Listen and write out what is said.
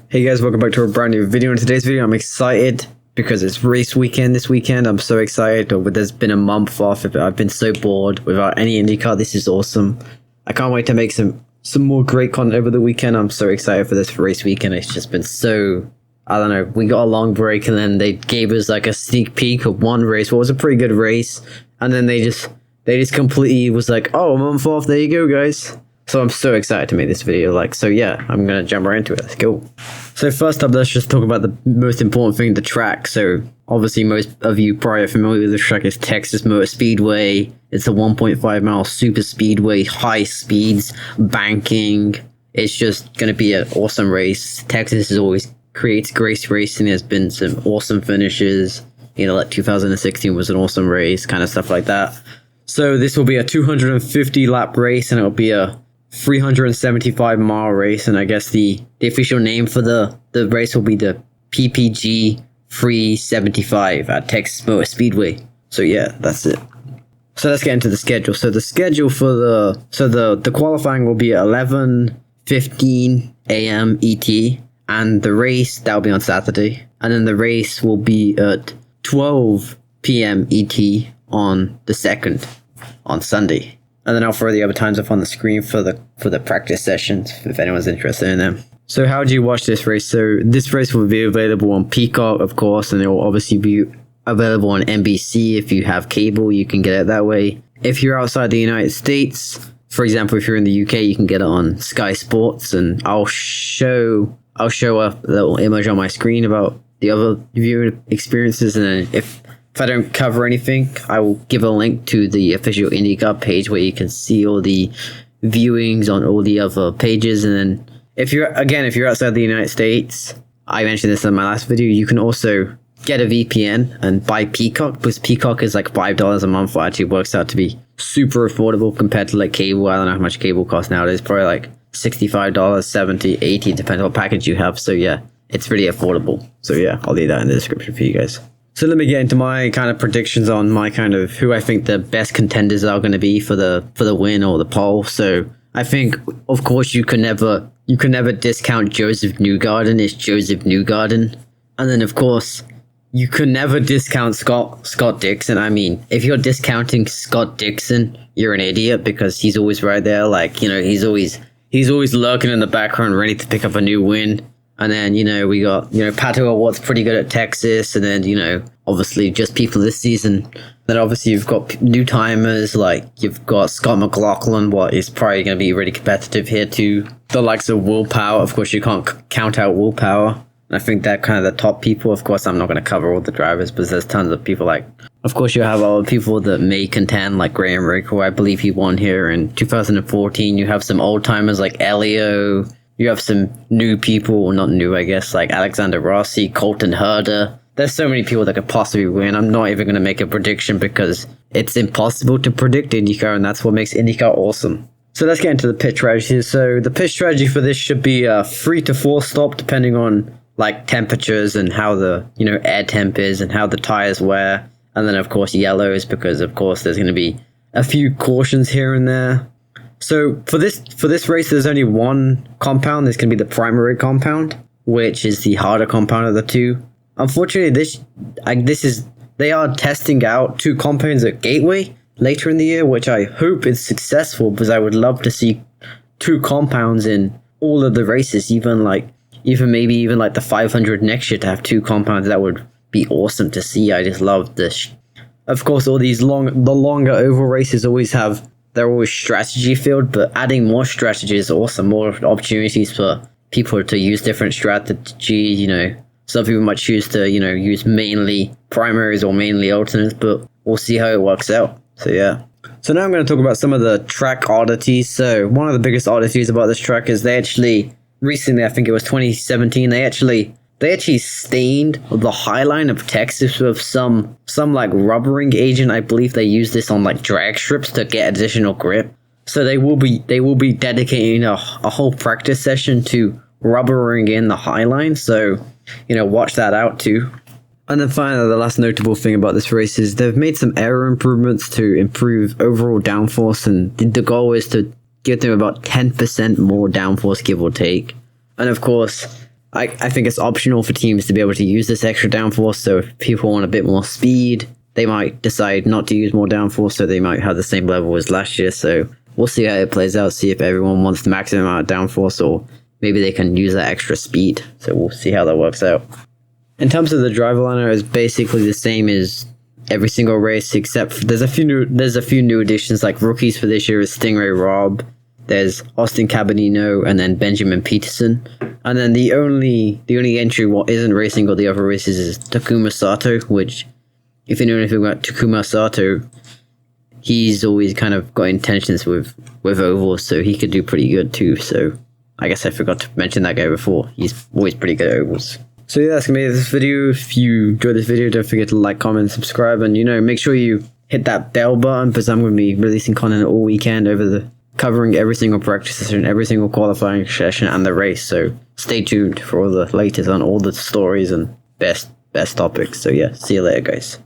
Hey guys, welcome back to a brand new video. In today's video, I'm excited because it's race weekend this weekend. I'm so excited. There's been a month off. I've been so bored without any IndyCar. This is awesome. I can't wait to make some more great content over the weekend. I'm so excited for this race weekend. It's just been so, I don't know. We got a long break and then they gave us like a sneak peek of one race. What was a pretty good race. And then they just completely was like, oh, a month off. There you go, guys. So I'm so excited to make this video. So yeah, I'm going to jump right into it. Let's go. So first up, let's just talk about the most important thing, the track. So obviously most of you probably are familiar with the track. Is Texas Motor Speedway. It's a 1.5 mile super speedway, high speeds, banking. It's just going to be an awesome race. Texas is always creates great racing. There's been some awesome finishes. Like 2016 was an awesome race, kind of stuff like that. So this will be a 250 lap race and it'll be a 375 mile race, and I guess the official name for the race will be the PPG 375 at Texas Motor Speedway. So yeah, that's it. So let's get into the schedule. So the schedule for the qualifying will be at 11:15 a.m. ET, and the race that'll be on Saturday, and then the race will be at 12 p.m. ET on the 2nd on Sunday. And then I'll throw the other times up on the screen for the practice sessions if anyone's interested in them. So how do you watch this race? So this race will be available on Peacock, of course, and it will obviously be available on NBC. If you have cable, you can get it that way. If you're outside the United States, for example, if you're in the UK, you can get it on Sky Sports, and I'll show a little image on my screen about the other viewing experiences, and then if I don't cover anything, I will give a link to the official IndyCar page where you can see all the viewings on all the other pages. And then if you're outside the United States, I mentioned this in my last video, you can also get a VPN and buy Peacock, because Peacock is like $5 a month. It actually works out to be super affordable compared to like cable. I don't know how much cable costs nowadays, probably like $65, $70, $80, depending on what package you have. So yeah, it's really affordable. So yeah, I'll leave that in the description for you guys. So let me get into my kind of predictions on my kind of who I think the best contenders are going to be for the win or the pole. So I think, of course, you can never discount Joseph Newgarden. It's Joseph Newgarden. And then, of course, you can never discount Scott Dixon. I mean, if you're discounting Scott Dixon, you're an idiot, because he's always right there. He's always lurking in the background, ready to pick up a new win. And then, we got, Pato O'Ward's pretty good at Texas. And then, obviously just people this season. Then obviously you've got new timers, like you've got Scott McLaughlin, what is probably going to be really competitive here too. The likes of Will Power. Of course, you can't count out Will Power. And I think that kind of the top people. Of course, I'm not going to cover all the drivers, but there's tons of people like, of course, you have other people that may contend, like Graham Ricker. I believe he won here in 2014. You have some old timers like Elio. You have some new people, well, not new, I guess, like Alexander Rossi, Colton Herder. There's so many people that could possibly win. I'm not even going to make a prediction because it's impossible to predict IndyCar, and that's what makes IndyCar awesome. So let's get into the pit strategy. So the pit strategy for this should be a 3 to 4 stop, depending on like temperatures and how the air temp is and how the tires wear. And then of course yellows, because of course there's going to be a few cautions here and there. So for this race, there's only one compound. This can be the primary compound, which is the harder compound of the two. Unfortunately, they are testing out 2 compounds at Gateway later in the year, which I hope is successful, because I would love to see 2 compounds in all of the races, even maybe even like the 500 next year to have 2 compounds. That would be awesome to see. I just love this. Of course, all these the longer oval races they're always strategy filled, but adding more strategy is awesome. More opportunities for people to use different strategies. Some people might choose to, use mainly primaries or mainly alternates, but we'll see how it works out. So yeah. So now I'm going to talk about some of the track oddities. So one of the biggest oddities about this track is they actually, recently, I think it was 2017, they actually stained the highline of Texas with some like rubbering agent. I believe they use this on like drag strips to get additional grip. So they will be dedicating a whole practice session to rubbering in the highline. So watch that out too. And then finally, the last notable thing about this race is they've made some aero improvements to improve overall downforce, and the goal is to give them about 10% more downforce, give or take. And of course, I think it's optional for teams to be able to use this extra downforce. So if people want a bit more speed, they might decide not to use more downforce, so they might have the same level as last year. So we'll see how it plays out, see if everyone wants the maximum amount of downforce, or maybe they can use that extra speed. So we'll see how that works out. In terms of the driver lineup, it's basically the same as every single race, except for there's a few new additions. Like rookies for this year is Stingray Robb, there's Austin Cabanino, and then Benjamin Peterson. And then the only entry what isn't racing all the other races is Takuma Sato, which, if you know anything about Takuma Sato, he's always kind of got intentions with ovals, so he could do pretty good too. So I guess I forgot to mention that guy before. He's always pretty good at ovals. So yeah, that's gonna be this video. If you enjoyed this video, don't forget to like, comment, subscribe, and make sure you hit that bell button, because I'm gonna be releasing content all weekend covering every single practice session, every single qualifying session, and the race. So stay tuned for all the latest on all the stories and best topics. So yeah, see you later, guys.